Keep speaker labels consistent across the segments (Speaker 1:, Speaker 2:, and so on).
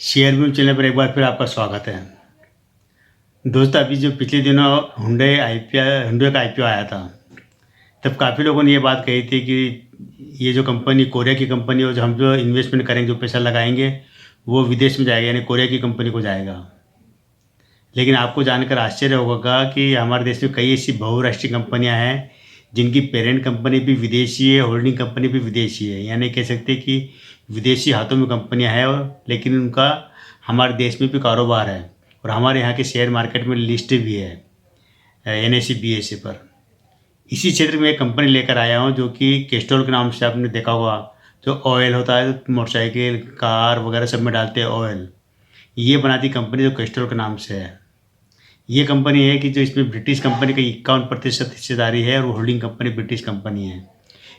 Speaker 1: Share view channel पर एक बार फिर आपका स्वागत है। दोस्तों, अभी जो पिछले दिनों हुंडई का आईपीओ आया था, तब काफ़ी लोगों ने ये बात कही थी कि ये जो कंपनी कोरिया की कंपनी है, जो हम जो इन्वेस्टमेंट करेंगे, जो पैसा लगाएंगे, वो विदेश में जाएगा, यानी कोरिया की कंपनी को जाएगा। लेकिन आपको जानकर आश्चर्य होगा कि हमारे देश में कई ऐसी बहुराष्ट्रीय कंपनियां हैं जिनकी पेरेंट कंपनी भी विदेशी है, होल्डिंग कंपनी भी विदेशी है। यानी कह सकते हैं कि विदेशी हाथों में कंपनियां हैं, लेकिन उनका हमारे देश में भी कारोबार है और हमारे यहाँ के शेयर मार्केट में लिस्ट भी है NSE BSE पर। इसी क्षेत्र में एक कंपनी लेकर आया हूँ जो कि कैस्ट्रॉल के नाम से आपने देखा होगा। जो ऑयल होता है, मोटरसाइकिल, कार वगैरह सब में डालते हैं ऑयल, ये बनाती कंपनी जो कैस्ट्रॉल के नाम से है। ये कंपनी है कि जो इसमें ब्रिटिश कंपनी का 51% हिस्सेदारी है और होल्डिंग कंपनी ब्रिटिश कंपनी है।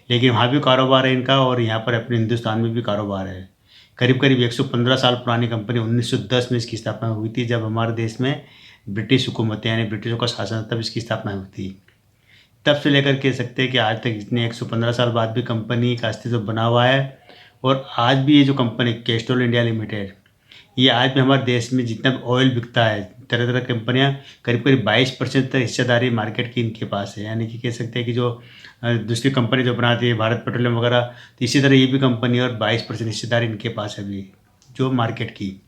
Speaker 1: लेकिन वहाँ भी कारोबार है इनका और यहाँ पर अपने हिंदुस्तान में भी कारोबार है। करीब करीब 115 साल पुरानी कंपनी, 1910 में इसकी स्थापना हुई थी, जब हमारे देश में ब्रिटिश हुकूमत यानी ब्रिटिशों का शासन, तब इसकी स्थापना हुई थी। तब से लेकर कह सकते हैं कि आज तक इतने 115 साल बाद भी कंपनी का अस्तित्व बना हुआ है। और आज भी ये जो कंपनी कैस्ट्रॉल इंडिया लिमिटेड, ये आज भी हमारे देश में जितना ऑयल बिकता है, तरह तरह की कंपनियाँ, करीब करीब 22% तक हिस्सेदारी मार्केट की इनके पास है। यानी कि कह सकते हैं कि जो दूसरी कंपनी जो बनाती है, भारत पेट्रोलियम वगैरह, तो इसी तरह ये भी कंपनी और 22% हिस्सेदारी इनके पास है अभी जो मार्केट की।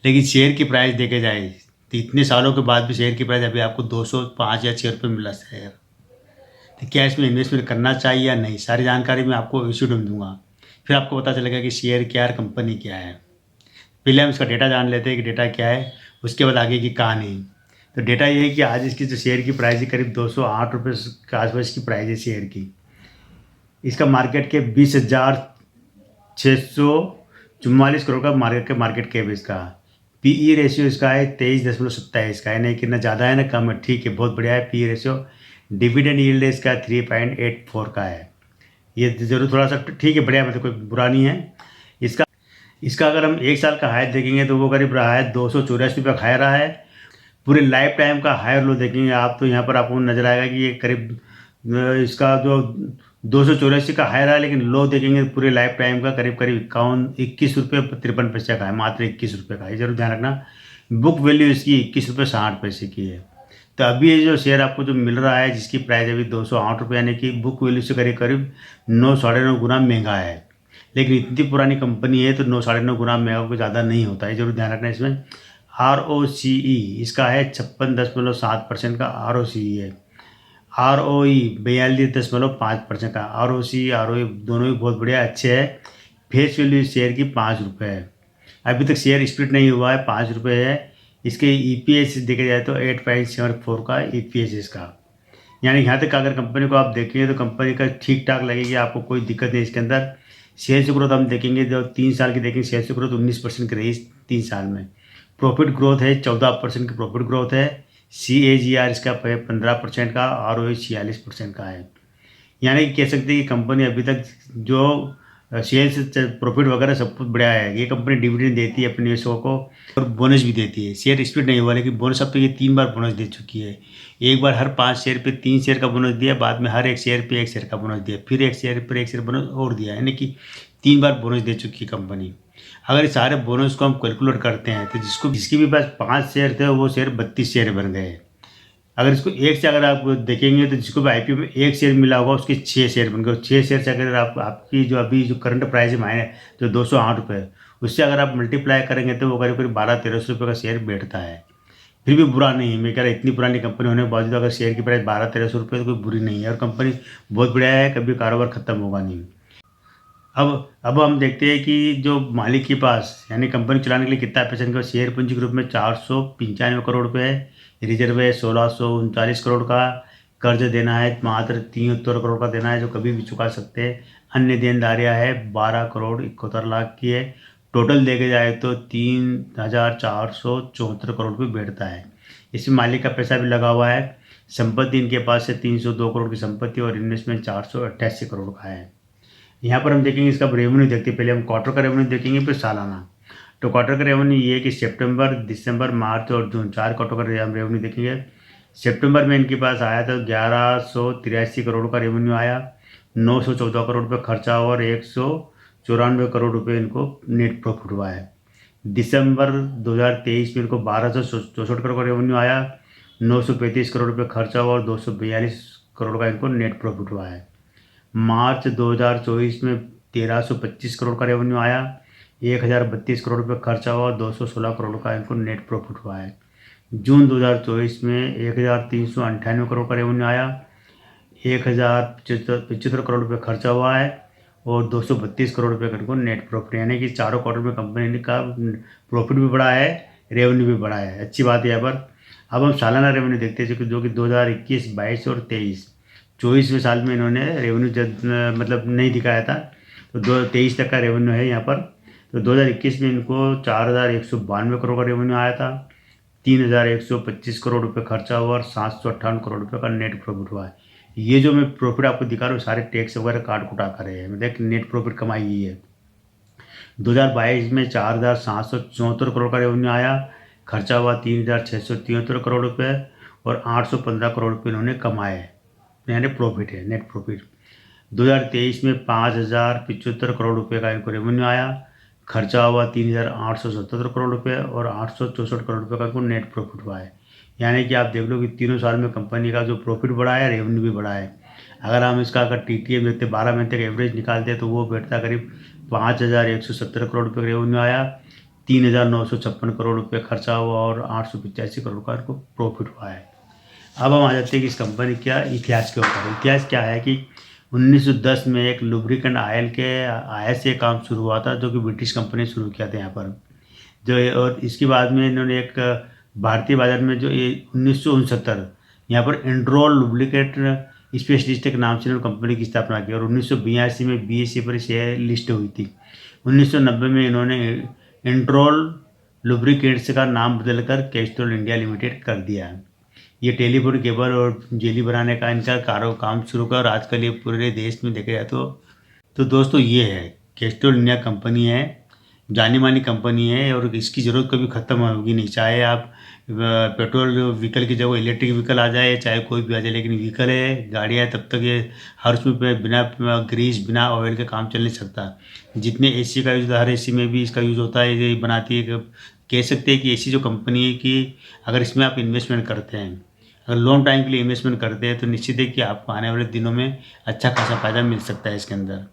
Speaker 1: लेकिन शेयर की प्राइस देखे जाए तो इतने सालों के बाद भी शेयर की प्राइस अभी आपको 205 या 6 रुपये मिला शेयर। तो क्या इसमें इन्वेस्टमेंट करना चाहिए या नहीं, सारी जानकारी मैं आपको इसी में दूंगा। फिर आपको पता चलेगा कि शेयर क्या है, कंपनी क्या है। पहले हम इसका डेटा जान लेते हैं कि डेटा क्या है, उसके बाद आगे की कहानी। तो डेटा ये है कि आज इसकी जो शेयर की प्राइस है, करीब 208 रुपये के आसपास की प्राइस है शेयर की। इसका मार्केट कैप 20,644 करोड़ का मार्केट कैप इसका। PE रेशियो इसका है 23.27 का है। नहीं कि ना ज़्यादा है ना कम है, ठीक है, बहुत बढ़िया है PE रेशियो। डिविडेंड यील्ड इसका 3.84 का है। ये ज़रूर थोड़ा सा ठीक है, बढ़िया, मतलब कोई बुरा नहीं है। इसका अगर हम एक साल का हाई देखेंगे तो वो करीब रहा है 284 रुपये हाई रहा है। पूरे लाइफ टाइम का हाई और लो देखेंगे आप तो यहाँ पर आपको नजर आएगा कि ये करीब इसका जो 284 का हाई रहा है, लेकिन लो देखेंगे पूरे लाइफ टाइम का करीब करीब 21 रुपये 53 पैसे का है, मात्र 21 रुपये का। ये जरूर ध्यान रखना। बुक वैल्यू इसकी 21 रुपये 60 पैसे की है। तो अभी ये जो शेयर आपको जो मिल रहा है, जिसकी प्राइस अभी 208 रुपये, यानी कि बुक वैल्यू से करीब करीब 9 साढ़े 9 गुना महंगा है। लेकिन इतनी पुरानी कंपनी है तो 9 साढ़े 9 गुना महंगा को ज़्यादा नहीं होता है, जरूर ध्यान रखना इसमें। ROCE इसका है 56.7% का ROCE है। ROE 42.5% का। ROCE दोनों ही बहुत बढ़िया अच्छे है। फेस वैल्यू शेयर की 5 रुपये है। अभी तक शेयर स्प्लिट नहीं हुआ है, 5 रुपये है। इसके EPS देखा जाए तो 8.74 का EPS इसका। यानी यहाँ तक अगर कंपनी को आप देखेंगे तो कंपनी का ठीक ठाक लगेगी, आपको कोई दिक्कत नहीं इसके अंदर। सेल्स ग्रोथ हम देखेंगे, जो 3 साल की देखेंगे, सेल्स ग्रोथ 19% की रही 3 साल में। प्रॉफिट ग्रोथ है 14% की प्रॉफिट ग्रोथ है। CAGR इसका 15% का, ROE 46% का है। यानी कि कह सकते हैं कि कंपनी अभी तक जो सेल्स प्रॉफिट वगैरह सब कुछ बढ़िया है। ये कंपनी डिविडेंड देती है अपने निवेशकों को और बोनस भी देती है। शेयर स्प्लिट नहीं हुआ, लेकिन बोनस अब तक ये 3 बार बोनस दे चुकी है। एक बार हर 5 शेयर पे 3 शेयर का बोनस दिया, बाद में हर 1 शेयर पे 1 शेयर का बोनस दिया, फिर 1 शेयर पर 1 शेयर बोनस और दिया, यानी कि 3 बार बोनस दे चुकी है कंपनी। अगर इस सारे बोनस को हम कैलकुलेट करते हैं तो जिसके भी पास 5 शेयर थे वो शेयर 32 शेयर बन गए। अगर इसको एक से अगर आप देखेंगे तो जिसको भी IPO में 1 शेयर मिला होगा उसके 6 शेयर बन गए। 6 शेयर से अगर आपकी जो अभी जो करंट प्राइस है मायने जो 208 रुपये, उससे अगर आप मल्टीप्लाई करेंगे तो वो करीब करीब 1200-1300 रुपये का शेयर बैठता है। फिर भी बुरा नहीं है। मैं कह रहा इतनी पुरानी कंपनी होने के बावजूद अगर शेयर की प्राइस 1200-1300 रुपये तो कोई बुरी नहीं है, और कंपनी बहुत बढ़िया है, कभी कारोबार खत्म होगा नहीं। अब हम देखते हैं कि जो मालिक के पास यानी कंपनी चलाने के लिए कितना पैसा इनका शेयर पूंजी के रूप में 495 करोड़ रुपये है। रिजर्व है 1639 करोड़ का। कर्ज देना है मात्र 73 करोड़ का देना है, जो कभी भी चुका सकते हैं। अन्य देनदारियां है 12 करोड़ 71 लाख की है। टोटल देखे जाए तो 3474 करोड़ रुपये बैठता है। इसमें मालिक का पैसा भी लगा हुआ है। संपत्ति इनके पास है 302 करोड़ की संपत्ति और इन्वेस्टमेंट 488 करोड़ का है। यहाँ पर हम देखेंगे इसका रेवेन्यू देखते हैं। पहले हम क्वार्टर का रेवेन्यू देखेंगे, फिर सालाना। तो क्वार्टर का रेवेन्यू ये है कि सितंबर, दिसंबर, मार्च और जून 4 क्वार्टर का हम रेवेन्यू देखेंगे। सितंबर में इनके पास आया था 1183 करोड़ का रेवेन्यू आया। 914 करोड़ रुपये खर्चा और 194 करोड़ रुपये इनको नेट प्रॉफिट हुआ है। दिसंबर 2023 में इनको 1264 करोड़ का रेवेन्यू आया, 935 करोड़ रुपये खर्चा हुआ और 242 करोड़ का इनको नेट प्रॉफिट हुआ है। मार्च 2024 में 1325 करोड़ का रेवेन्यू आया, 1032 करोड़ रुपये खर्चा हुआ और 216 करोड़ का इनको नेट प्रॉफिट हुआ है। जून 2024 में 1398 करोड़ का रेवेन्यू आया, 1075 करोड़ रुपये खर्चा हुआ है और 232 करोड़ रुपये का इनको नेट प्रॉफिट, यानी कि चारों क्वार्टर में कंपनी का प्रॉफिट भी बढ़ा है, रेवेन्यू भी बढ़ा है। अच्छी बात है यहाँ पर। अब हम सालाना रेवेन्यू देखते हैं जो कि 2021, 22 और 24वें साल में इन्होंने रेवेन्यू मतलब नहीं दिखाया था, तो 23 तक का रेवेन्यू है यहाँ पर। तो 2021 में इनको 4192 करोड़ का रेवेन्यू आया था, 3125 करोड़ रुपये खर्चा हुआ और 758 करोड़ रुपये का नेट प्रॉफिट हुआ है। ये जो मैं प्रॉफिट आपको दिखा रहा हूँ सारे टैक्स वगैरह काट कुटा कर रहे हैं, मतलब नेट प्रॉफिट कमाई ही है। 2022 में 4774 करोड़ का रेवेन्यू आया, खर्चा हुआ 3673 करोड़ रुपये और 815 करोड़ रुपये इन्होंने कमाए, यानी प्रॉफिट है, नेट प्रॉफिट। 2023 में 5075 करोड़ रुपये का इनको रेवेन्यू आया, खर्चा हुआ 3877 करोड़ रुपये और 864 करोड़ रुपये का इनको नेट प्रॉफिट हुआ है। यानी कि आप देख लो कि तीनों साल में कंपनी का जो प्रॉफिट बढ़ा है, रेवेन्यू भी बढ़ा है। अगर हम इसका अगर TTM देखते 12 महीने तक एवरेज निकालते हैं तो वो बैठता करीब 5170 करोड़ रुपये का रेवेन्यू आया, 3956 करोड़ रुपये खर्चा हुआ और 885 करोड़ का इनको प्रॉफिट हुआ है। अब हम आ जाते हैं कि इस कंपनी का इतिहास के ऊपर। इतिहास क्या है कि 1910 में एक लुब्रिकेंट ऑयल के आयात से काम शुरू हुआ था, जो कि ब्रिटिश कंपनी ने शुरू किया था यहाँ पर। और इसके बाद में इन्होंने एक भारतीय बाजार में जो ये 1969 यहाँ पर एंड्रोल लुब्रिकेट स्पेशलिस्ट के नाम से इन्होंने कंपनी की स्थापना की और 1982 में BSE पर शेयर लिस्ट हुई थी। 1990 में इन्होंने एंड्रोल लुब्रिकेंट्स का नाम बदलकर कैस्ट्रोल इंडिया लिमिटेड कर दिया है। ये टेलीफोन केबल और जेली बनाने का इनका काम शुरू कर और आजकल ये पूरे देश में देखा जाए तो दोस्तों ये है कैस्ट्रोल इंडिया कंपनी है, जानी मानी कंपनी है और इसकी ज़रूरत कभी ख़त्म होगी नहीं। चाहे आप पेट्रोल व्हीकल की जगह इलेक्ट्रिक व्हीकल आ जाए, चाहे कोई भी आ जाए, लेकिन व्हीकल है, गाड़ियाँ है, तब तक ये हर उसमें पे बिना ग्रीस बिना ऑयल के काम चल नहीं सकता। जितने AC का यूज़ होता है हर AC में भी इसका यूज़ होता है। ये बनाती है, कह सकते हैं कि ऐसी जो कंपनी है कि अगर इसमें आप इन्वेस्टमेंट करते हैं, अगर लॉन्ग टाइम के लिए इन्वेस्टमेंट करते हैं तो निश्चित है कि आपको आने वाले दिनों में अच्छा खासा फ़ायदा मिल सकता है इसके अंदर।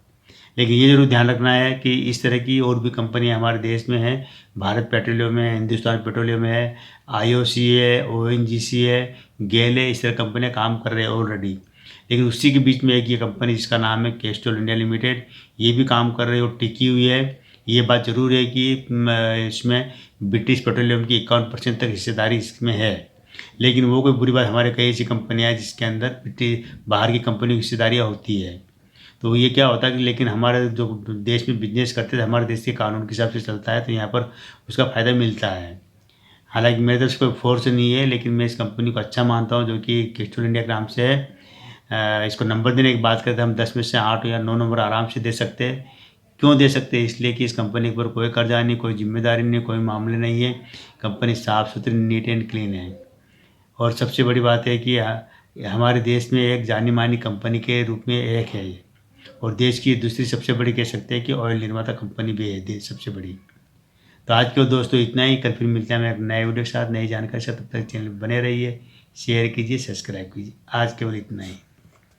Speaker 1: लेकिन ये जरूर ध्यान रखना है कि इस तरह की और भी कंपनियां हमारे देश में हैं। भारत पेट्रोलियम है, हिंदुस्तान पेट्रोलियम है, IOC है, ONGC है, गेल है, इस तरह कंपनियां काम कर रहे हैं ऑलरेडी। लेकिन उसी के बीच में एक ये कंपनी जिसका नाम है कैस्ट्रोल इंडिया लिमिटेड, ये भी काम कर रही है और टिकी हुई है। ये बात ज़रूर है कि इसमें ब्रिटिश पेट्रोलियम की 51% तक हिस्सेदारी इसमें है। लेकिन वो कोई बुरी बात, हमारे कई ऐसी कंपनियाँ हैं जिसके अंदर बाहर की कंपनी की हिस्सेदारियाँ होती है। तो ये क्या होता है कि लेकिन हमारे जो देश में बिजनेस करते थे, हमारे देश के कानून के हिसाब से चलता है, तो यहाँ पर उसका फ़ायदा मिलता है। हालांकि मेरे तरफ से कोई फोर्स नहीं है, लेकिन मैं इस कंपनी को अच्छा मानता हूँ जो कि कैस्ट्रोल इंडिया के नाम से है। इसको नंबर देने की बात करते हैं, हम 10 में से 8 या 9 नंबर आराम से दे सकते हैं। क्यों दे सकते हैं? इसलिए कि इस कंपनी के ऊपर कोई कर्जा नहीं, कोई जिम्मेदारी नहीं, कोई मामले नहीं है। कंपनी साफ़ सुथरी, नीट एंड क्लीन है। और सबसे बड़ी बात है कि हमारे देश में एक जानी मानी कंपनी के रूप में एक है ये, और देश की दूसरी सबसे बड़ी कह सकते हैं कि ऑयल निर्माता कंपनी भी है देश सबसे बड़ी। तो आज के दोस्तों इतना ही, कल फिर मिलते हैं मैं एक नए वीडियो के साथ, नई जानकारी के साथ। तब तक चैनल बने रहिए, शेयर कीजिए, सब्सक्राइब कीजिए। आज केवल इतना ही।